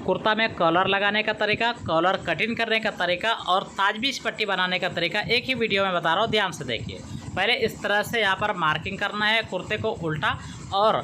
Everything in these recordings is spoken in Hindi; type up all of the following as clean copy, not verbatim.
कुर्ता में कॉलर लगाने का तरीका, कॉलर कटिंग करने का तरीका और ताजबीज पट्टी बनाने का तरीका एक ही वीडियो में बता रहा हूँ, ध्यान से देखिए। पहले इस तरह से यहाँ पर मार्किंग करना है, कुर्ते को उल्टा और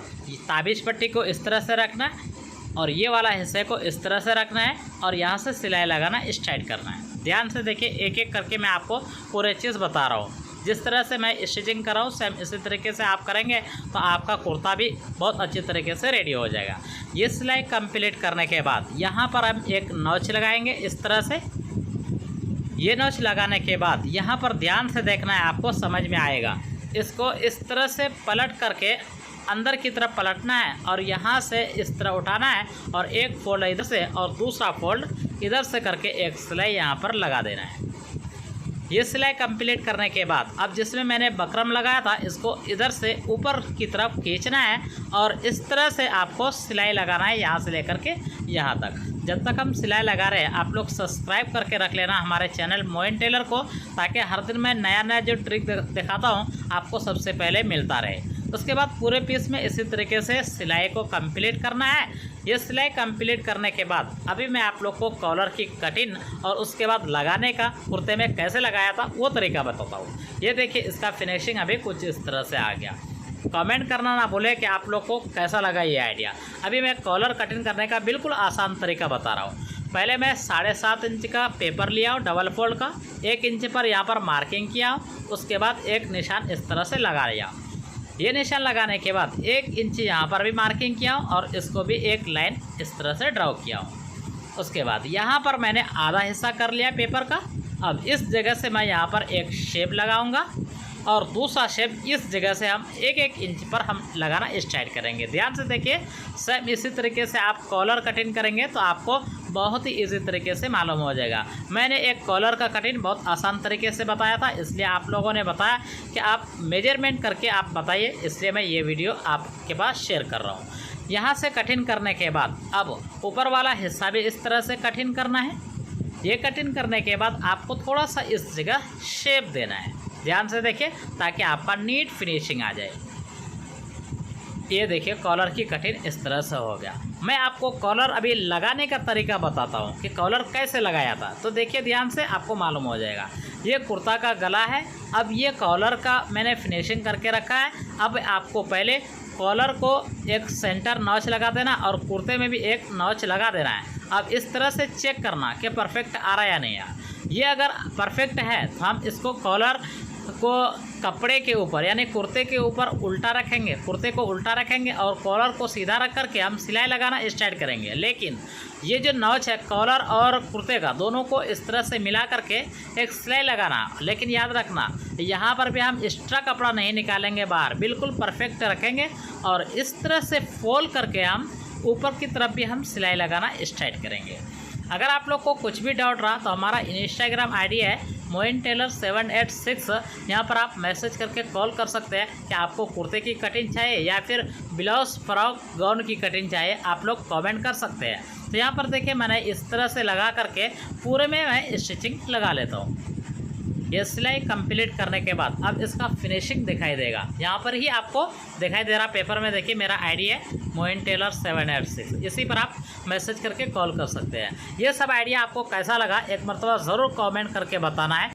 ताबीज पट्टी को इस तरह से रखना है और ये वाला हिस्से को इस तरह से रखना है और यहाँ से सिलाई लगाना स्टार्ट करना है। ध्यान से देखिए, एक एक करके मैं आपको पूरे चीज़ बता रहा हूँ। जिस तरह से मैं स्टिचिंग कर रहा हूँ सेम इसी तरीके से आप करेंगे तो आपका कुर्ता भी बहुत अच्छी तरीके से रेडी हो जाएगा। ये सिलाई कंप्लीट करने के बाद यहाँ पर हम एक नॉच लगाएंगे इस तरह से। ये नॉच लगाने के बाद यहाँ पर ध्यान से देखना है, आपको समझ में आएगा। इसको इस तरह से पलट करके अंदर की तरफ पलटना है और यहाँ से इस तरह उठाना है और एक फोल्ड इधर से और दूसरा फोल्ड इधर से करके एक सिलाई यहाँ पर लगा देना है। ये सिलाई कंप्लीट करने के बाद अब जिसमें मैंने बकरम लगाया था इसको इधर से ऊपर की तरफ खींचना है और इस तरह से आपको सिलाई लगाना है यहाँ से लेकर के यहाँ तक। जब तक हम सिलाई लगा रहे हैं आप लोग सब्सक्राइब करके रख लेना हमारे चैनल मोइन टेलर को, ताकि हर दिन मैं नया नया जो ट्रिक दिखाता हूँ आपको सबसे पहले मिलता रहे। उसके बाद पूरे पीस में इसी तरीके से सिलाई को कंप्लीट करना है। ये सिलाई कंप्लीट करने के बाद अभी मैं आप लोग को कॉलर की कटिंग और उसके बाद लगाने का कुर्ते में कैसे लगाया था वो तरीका बताता हूँ। ये देखिए, इसका फिनिशिंग अभी कुछ इस तरह से आ गया। कमेंट करना ना भूले कि आप लोग को कैसा लगा ये आइडिया। अभी मैं कॉलर कटिंग करने का बिल्कुल आसान तरीका बता रहा हूँ। पहले मैं 7.5 इंच का पेपर लिया हूँ डबल फोल्ड का, 1 इंच पर यहाँ पर मार्किंग किया हूँ। उसके बाद एक निशान इस तरह से लगा लिया। ये निशान लगाने के बाद 1 इंच यहाँ पर भी मार्किंग किया हूँ और इसको भी एक लाइन इस तरह से ड्रॉ किया हूँ। उसके बाद यहाँ पर मैंने आधा हिस्सा कर लिया पेपर का। अब इस जगह से मैं यहाँ पर एक शेप लगाऊंगा और दूसरा शेप इस जगह से हम 1-1 इंच पर हम लगाना स्टार्ट करेंगे। ध्यान से देखिए, सेम इसी तरीके से आप कॉलर कटिंग करेंगे तो आपको बहुत ही इजी तरीके से मालूम हो जाएगा। मैंने एक कॉलर का कटिंग बहुत आसान तरीके से बताया था, इसलिए आप लोगों ने बताया कि आप मेजरमेंट करके आप बताइए, इसलिए मैं ये वीडियो आपके पास शेयर कर रहा हूँ। यहाँ से कटिंग करने के बाद अब ऊपर वाला हिस्सा भी इस तरह से कटिंग करना है। ये कटिंग करने के बाद आपको थोड़ा सा इस जगह शेप देना है। ध्यान से देखिए ताकि आपका नीट फिनिशिंग आ जाए। ये देखिए, कॉलर की कटिंग इस तरह से हो गया। मैं आपको कॉलर अभी लगाने का तरीका बताता हूँ कि कॉलर कैसे लगाया था। तो देखिए, ध्यान से आपको मालूम हो जाएगा। ये कुर्ता का गला है। अब ये कॉलर का मैंने फिनिशिंग करके रखा है। अब आपको पहले कॉलर को एक सेंटर नॉच लगा देना और कुर्ते में भी एक नॉच लगा देना है। अब इस तरह से चेक करना कि परफेक्ट आ रहा है या नहीं आ रहा। ये अगर परफेक्ट है तो हम इसको कॉलर को कपड़े के ऊपर यानी कुर्ते के ऊपर उल्टा रखेंगे, कुर्ते को उल्टा रखेंगे और कॉलर को सीधा रख करके हम सिलाई लगाना स्टार्ट करेंगे। लेकिन ये जो नॉच है कॉलर और कुर्ते का दोनों को इस तरह से मिला करके एक सिलाई लगाना। लेकिन याद रखना, यहाँ पर भी हम एक्स्ट्रा कपड़ा नहीं निकालेंगे बाहर, बिल्कुल परफेक्ट रखेंगे और इस तरह से फोल्ड करके हम ऊपर की तरफ भी हम सिलाई लगाना स्टार्ट करेंगे। अगर आप लोग को कुछ भी डाउट रहा तो हमारा इंस्टाग्राम आईडी है मोइन टेलर 786। यहाँ पर आप मैसेज करके कॉल कर सकते हैं कि आपको कुर्ते की कटिंग चाहिए या फिर ब्लाउज फ्रॉक गाउन की कटिंग चाहिए, आप लोग कमेंट कर सकते हैं। तो यहाँ पर देखिए, मैंने इस तरह से लगा करके पूरे में मैं स्टिचिंग लगा लेता हूँ। ये सिलाई कंप्लीट करने के बाद अब इसका फिनिशिंग दिखाई देगा। यहाँ पर ही आपको दिखाई दे रहा पेपर में, देखिए मेरा आईडी है मोइन टेलर 786। इसी पर आप मैसेज करके कॉल कर सकते हैं। ये सब आइडिया आपको कैसा लगा एक मरतबा ज़रूर कमेंट करके बताना है।